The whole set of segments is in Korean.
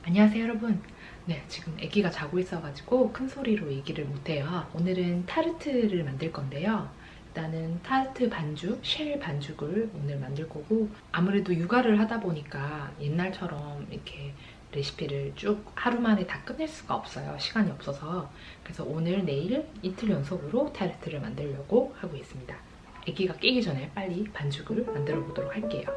안녕하세요 여러분. 네, 지금 아기가 자고 있어가지고 큰 소리로 얘기를 못해요. 오늘은 타르트를 만들 건데요. 일단은 타르트 반죽, 쉘 반죽을 오늘 만들 거고, 아무래도 육아를 하다 보니까 옛날처럼 이렇게 레시피를 쭉 하루 만에 다 끝낼 수가 없어요. 시간이 없어서. 그래서 오늘, 내일 이틀 연속으로 타르트를 만들려고 하고 있습니다. 아기가 깨기 전에 빨리 반죽을 만들어 보도록 할게요.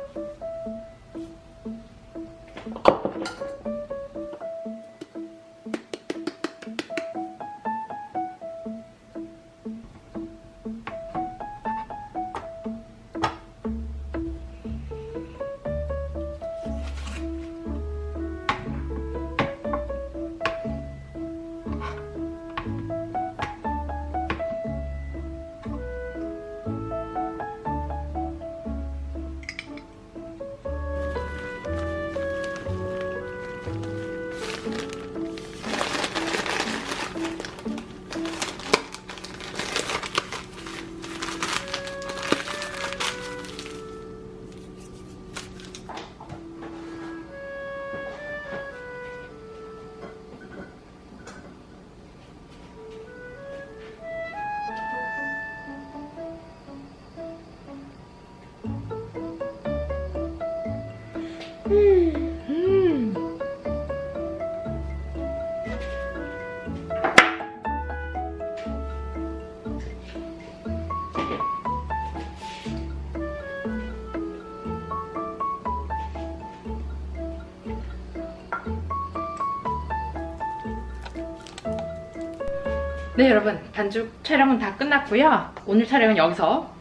네 여러분, 반죽 촬영은 다 끝났고요. 오늘 촬영은 여기서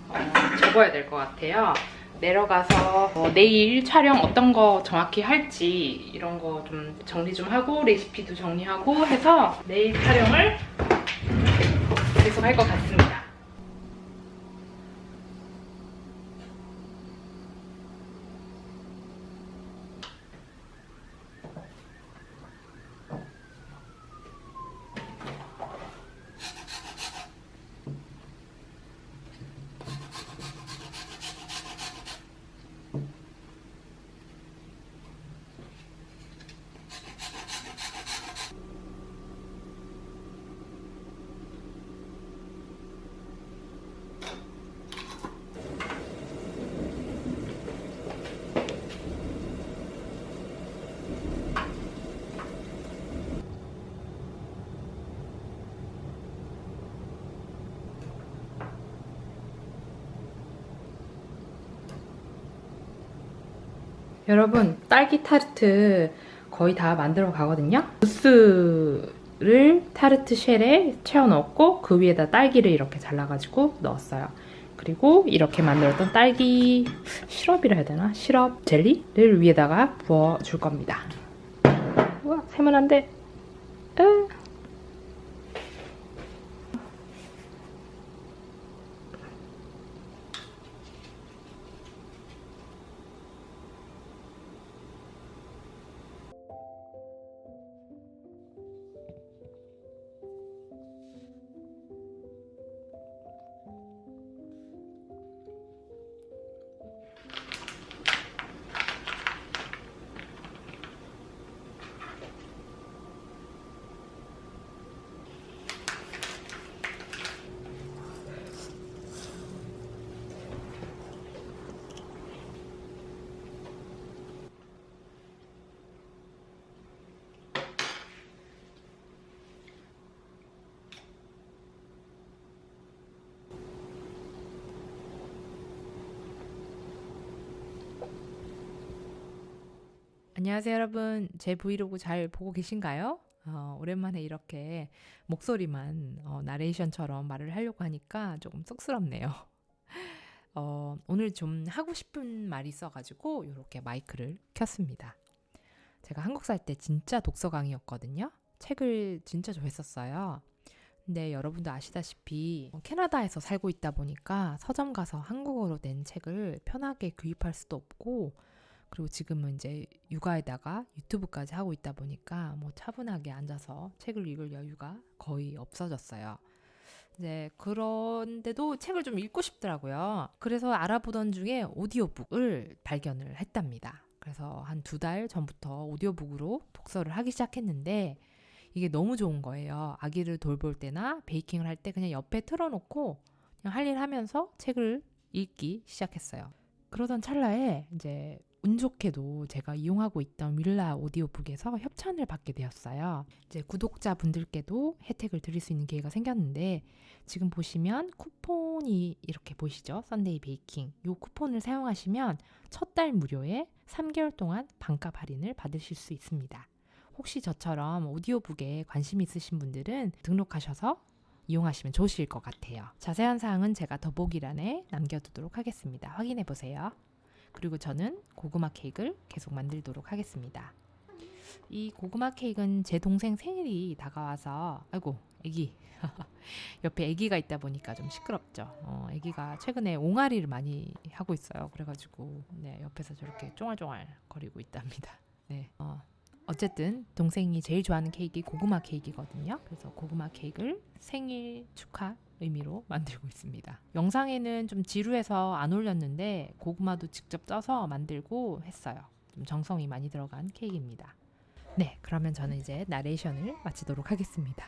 접어야 될 것 같아요. 내려가서 내일 촬영 어떤 거 정확히 할지 이런 거 좀 정리 좀 하고 레시피도 정리하고 해서 내일 촬영을 계속 할 것 같습니다. 여러분, 딸기 타르트 거의 다 만들어 가거든요. 무스를 타르트 쉘에 채워 넣었고 그 위에다 딸기를 이렇게 잘라가지고 넣었어요. 그리고 이렇게 만들었던 딸기 시럽이라 해야 되나? 시럽 젤리를 위에다가 부어줄 겁니다. 우와, 세면 안 돼. 안녕하세요 여러분, 제 브이로그 잘 보고 계신가요? 오랜만에 이렇게 목소리만 나레이션처럼 말을 하려고 하니까 조금 쑥스럽네요. 오늘 좀 하고 싶은 말이 있어가지고 이렇게 마이크를 켰습니다. 제가 한국 살 때 진짜 독서광이었거든요. 책을 진짜 좋아했었어요. 근데 여러분도 아시다시피 캐나다에서 살고 있다 보니까 서점 가서 한국어로 낸 책을 편하게 구입할 수도 없고, 그리고 지금은 이제 육아에다가 유튜브까지 하고 있다 보니까 뭐 차분하게 앉아서 책을 읽을 여유가 거의 없어졌어요. 이제 그런데도 책을 좀 읽고 싶더라고요. 그래서 알아보던 중에 오디오북을 발견을 했답니다. 그래서 한 2달 전부터 오디오북으로 독서를 하기 시작했는데 이게 너무 좋은 거예요. 아기를 돌볼 때나 베이킹을 할 때 그냥 옆에 틀어놓고 그냥 할 일 하면서 책을 읽기 시작했어요. 그러던 찰나에 이제 운 좋게도 제가 이용하고 있던 윌라 오디오북에서 협찬을 받게 되었어요. 이제 구독자분들께도 혜택을 드릴 수 있는 기회가 생겼는데 지금 보시면 쿠폰이 이렇게 보이시죠? 썬데이 베이킹. 이 쿠폰을 사용하시면 첫 달 무료에 3개월 동안 반값 할인을 받으실 수 있습니다. 혹시 저처럼 오디오북에 관심 있으신 분들은 등록하셔서 이용하시면 좋으실 것 같아요. 자세한 사항은 제가 더보기란에 남겨두도록 하겠습니다. 확인해 보세요. 그리고 저는 고구마 케이크를 계속 만들도록 하겠습니다. 이 고구마 케이크는 제 동생 생일이 다가와서 아이고 애기 옆에 애기가 있다 보니까 좀 시끄럽죠. 애기가 최근에 옹알이를 많이 하고 있어요. 그래가지고 네, 옆에서 저렇게 쫑알쫑알 거리고 있답니다. 네, 어쨌든 동생이 제일 좋아하는 케이크 고구마 케이크거든요. 그래서 고구마 케이크를 생일 축하 의미로 만들고 있습니다. 영상에는 좀 지루해서 안 올렸는데 고구마도 직접 쪄서 만들고 했어요. 좀 정성이 많이 들어간 케이크입니다. 네, 그러면 저는 이제 나레이션을 마치도록 하겠습니다.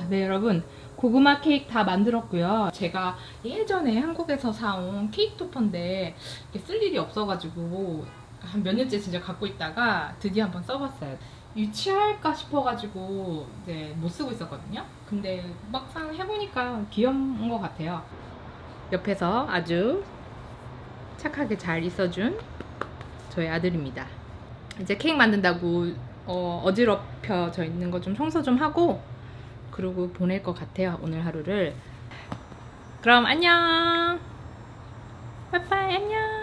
네, 여러분 고구마 케이크 다 만들었고요. 제가 예전에 한국에서 사온 케이크 토퍼인데 쓸 일이 없어가지고 한 몇 년째 진짜 갖고 있다가 드디어 한번 써봤어요. 유치할까 싶어가지고 이제 못 쓰고 있었거든요. 근데 막상 해보니까 귀여운 것 같아요. 옆에서 아주 착하게 잘 있어준 저희 아들입니다. 이제 케이크 만든다고 어지럽혀져 있는 거 좀 청소 좀 하고 그러고 보낼 것 같아요. 오늘 하루를. 그럼 안녕. 빠빠이 안녕.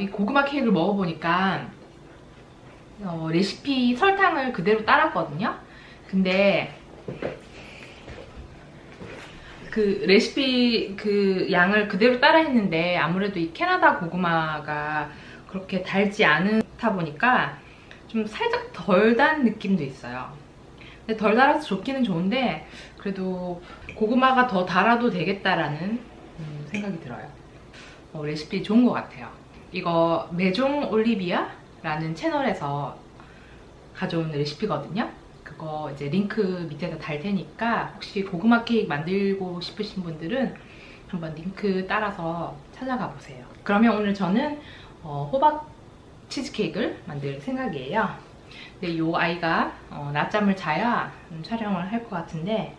이 고구마 케이크를 먹어보니까 레시피 설탕을 그대로 따랐거든요. 근데 그 레시피 그 양을 그대로 따라 했는데 아무래도 이 캐나다 고구마가 그렇게 달지 않다 보니까 좀 살짝 덜 단 느낌도 있어요. 근데 덜 달아서 좋기는 좋은데 그래도 고구마가 더 달아도 되겠다라는 생각이 들어요. 레시피 좋은 것 같아요. 이거 메종 올리비아라는 채널에서 가져온 레시피거든요. 그거 이제 링크 밑에다 달 테니까 혹시 고구마 케이크 만들고 싶으신 분들은 한번 링크 따라서 찾아가 보세요. 그러면 오늘 저는 호박 치즈케이크를 만들 생각이에요. 근데 이 아이가 낮잠을 자야 촬영을 할 것 같은데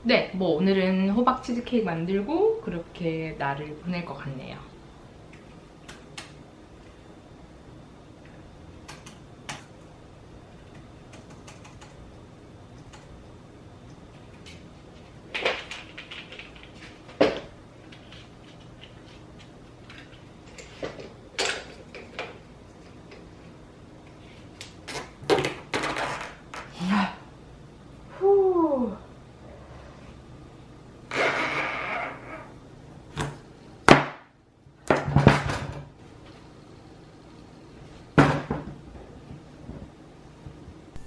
네, 뭐 오늘은 호박 치즈케이크 만들고 그렇게 날을 보낼 것 같네요. 후.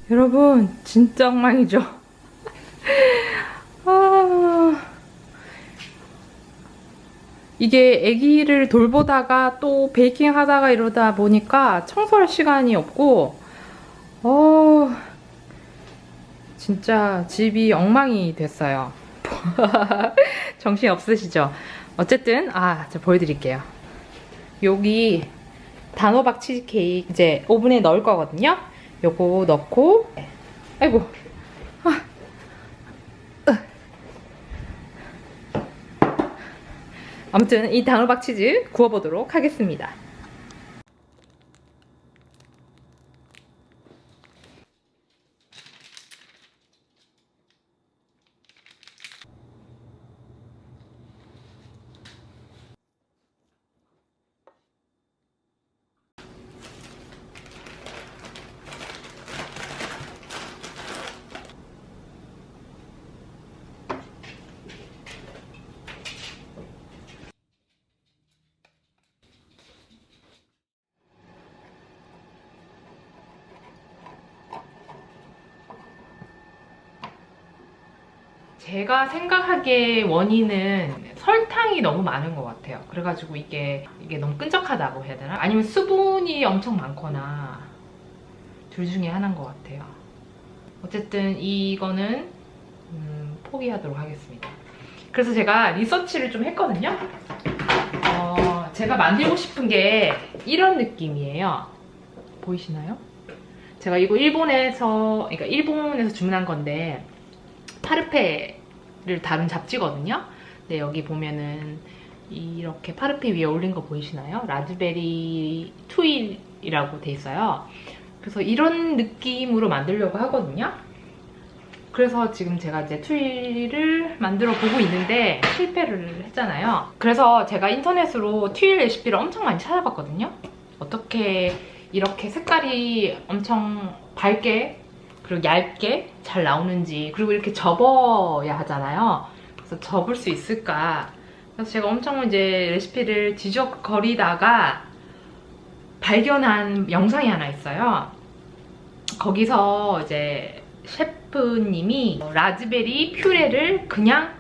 여러분 진짜 엉망이죠? 이게 아기를 돌보다가 또 베이킹 하다가 이러다 보니까 청소할 시간이 없고 진짜 집이 엉망이 됐어요. 정신 없으시죠? 어쨌든 제가 보여드릴게요. 여기 단호박 치즈케이크 이제 오븐에 넣을 거거든요. 요거 넣고 아이고 아무튼 이 단호박 치즈 구워보도록 하겠습니다. 제가 생각하기에 원인은 설탕이 너무 많은 것 같아요. 그래가지고 이게 너무 끈적하다고 해야 되나? 아니면 수분이 엄청 많거나 둘 중에 하나인 것 같아요. 어쨌든 이거는 포기하도록 하겠습니다. 그래서 제가 리서치를 좀 했거든요. 제가 만들고 싶은 게 이런 느낌이에요. 보이시나요? 제가 이거 일본에서 주문한 건데 파르페를 다룬 잡지거든요. 근데 여기 보면은 이렇게 파르페 위에 올린 거 보이시나요? 라즈베리 투일이라고 돼 있어요. 그래서 이런 느낌으로 만들려고 하거든요. 그래서 지금 제가 이제 튜일을 만들어 보고 있는데 실패를 했잖아요. 그래서 제가 인터넷으로 튜일 레시피를 엄청 많이 찾아봤거든요. 어떻게 이렇게 색깔이 엄청 밝게 그리고 얇게 잘 나오는지, 그리고 이렇게 접어야 하잖아요. 그래서 접을 수 있을까? 그래서 제가 엄청 이제 레시피를 뒤적거리다가 발견한 영상이 하나 있어요. 거기서 이제 셰프님이 라즈베리 퓨레를 그냥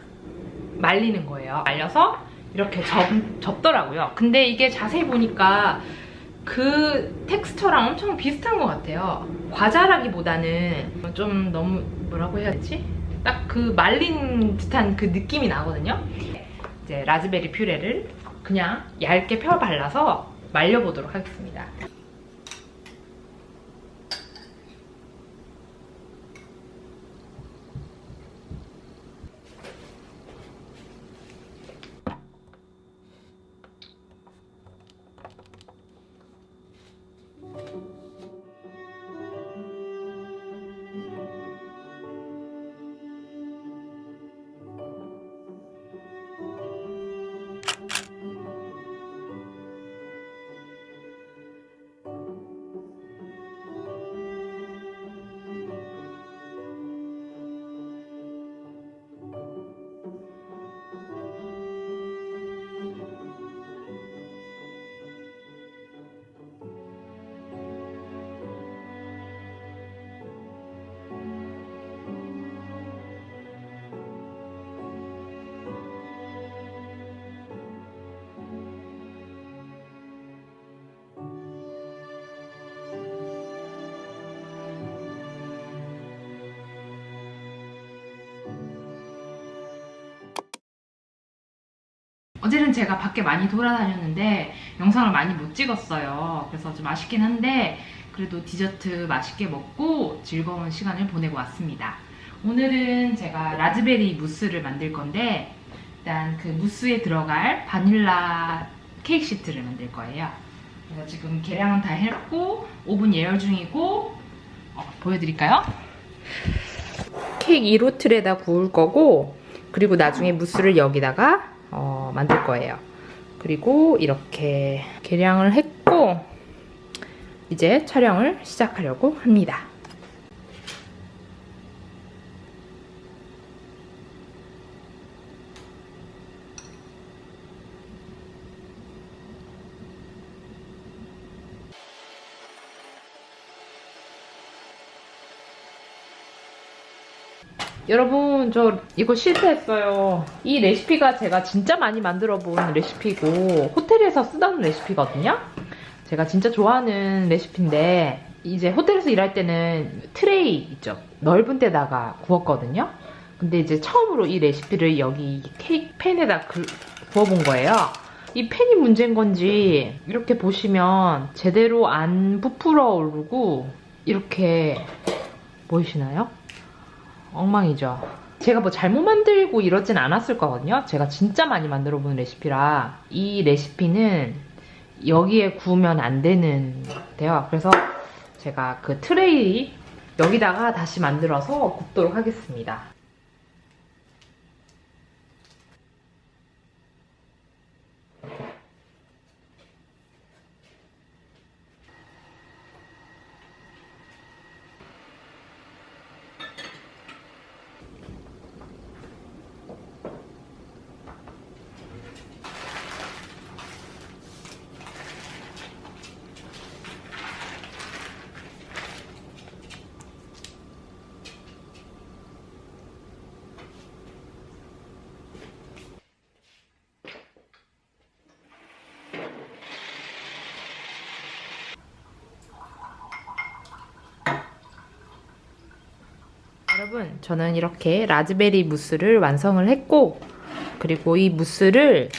말리는 거예요. 말려서 이렇게 접더라고요. 근데 이게 자세히 보니까 그 텍스처랑 엄청 비슷한 것 같아요. 과자라기보다는 좀 너무 뭐라고 해야 되지? 딱 그 말린 듯한 그 느낌이 나거든요. 이제 라즈베리 퓨레를 그냥 얇게 펴 발라서 말려보도록 하겠습니다. 어제는 제가 밖에 많이 돌아다녔는데 영상을 많이 못 찍었어요. 그래서 좀 아쉽긴 한데 그래도 디저트 맛있게 먹고 즐거운 시간을 보내고 왔습니다. 오늘은 제가 라즈베리 무스를 만들 건데 일단 그 무스에 들어갈 바닐라 케이크 시트를 만들 거예요. 그래서 지금 계량은 다 했고 오븐 예열 중이고 보여드릴까요? 케이크 1호 틀에다 구울 거고, 그리고 나중에 무스를 여기다가 만들 거예요. 그리고 이렇게 계량을 했고 이제 촬영을 시작하려고 합니다. 여러분, 저 이거 실패했어요. 이 레시피가 제가 진짜 많이 만들어 본 레시피고 호텔에서 쓰던 레시피거든요. 제가 진짜 좋아하는 레시피인데 이제 호텔에서 일할 때는 트레이 있죠, 넓은 데다가 구웠거든요. 근데 이제 처음으로 이 레시피를 여기 케이크 팬에다 구워본 거예요. 이 팬이 문제인 건지 이렇게 보시면 제대로 안 부풀어 오르고 이렇게 보이시나요? 엉망이죠. 제가 뭐 잘못 만들고 이러진 않았을 거거든요. 제가 진짜 많이 만들어 본 레시피라 이 레시피는 여기에 구우면 안 되는 것 같아요. 그래서 제가 그 트레이 여기다가 다시 만들어서 굽도록 하겠습니다. 여러분, 저는 이렇게 라즈베리 무스를 완성을 했고, 그리고 이 무스를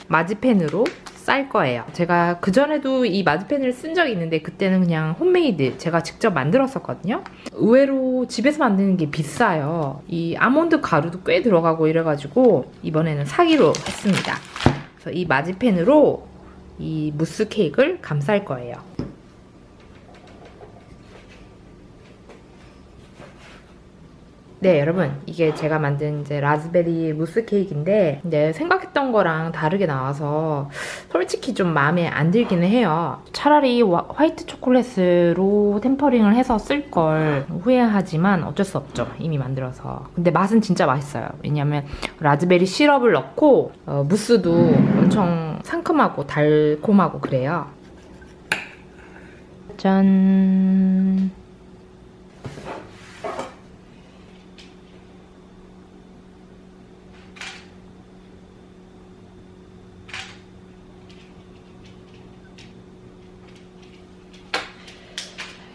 마지펜으로 쌀 거예요. 제가 그전에도 이 마지펜을 쓴 적이 있는데 그때는 그냥 홈메이드 제가 직접 만들었었거든요. 의외로 집에서 만드는 게 비싸요. 이 아몬드 가루도 꽤 들어가고 이래가지고 이번에는 사기로 했습니다. 그래서 이 마지펜으로 이 무스 케이크를 감쌀 거예요. 네, 여러분, 이게 제가 만든 이제 라즈베리 무스 케이크인데, 이제 생각했던 거랑 다르게 나와서 솔직히 좀 마음에 안 들기는 해요. 차라리 화이트 초콜릿으로 템퍼링을 해서 쓸 걸 후회하지만 어쩔 수 없죠. 이미 만들어서. 근데 맛은 진짜 맛있어요. 왜냐면 라즈베리 시럽을 넣고 무스도 엄청 상큼하고 달콤하고 그래요. 짠.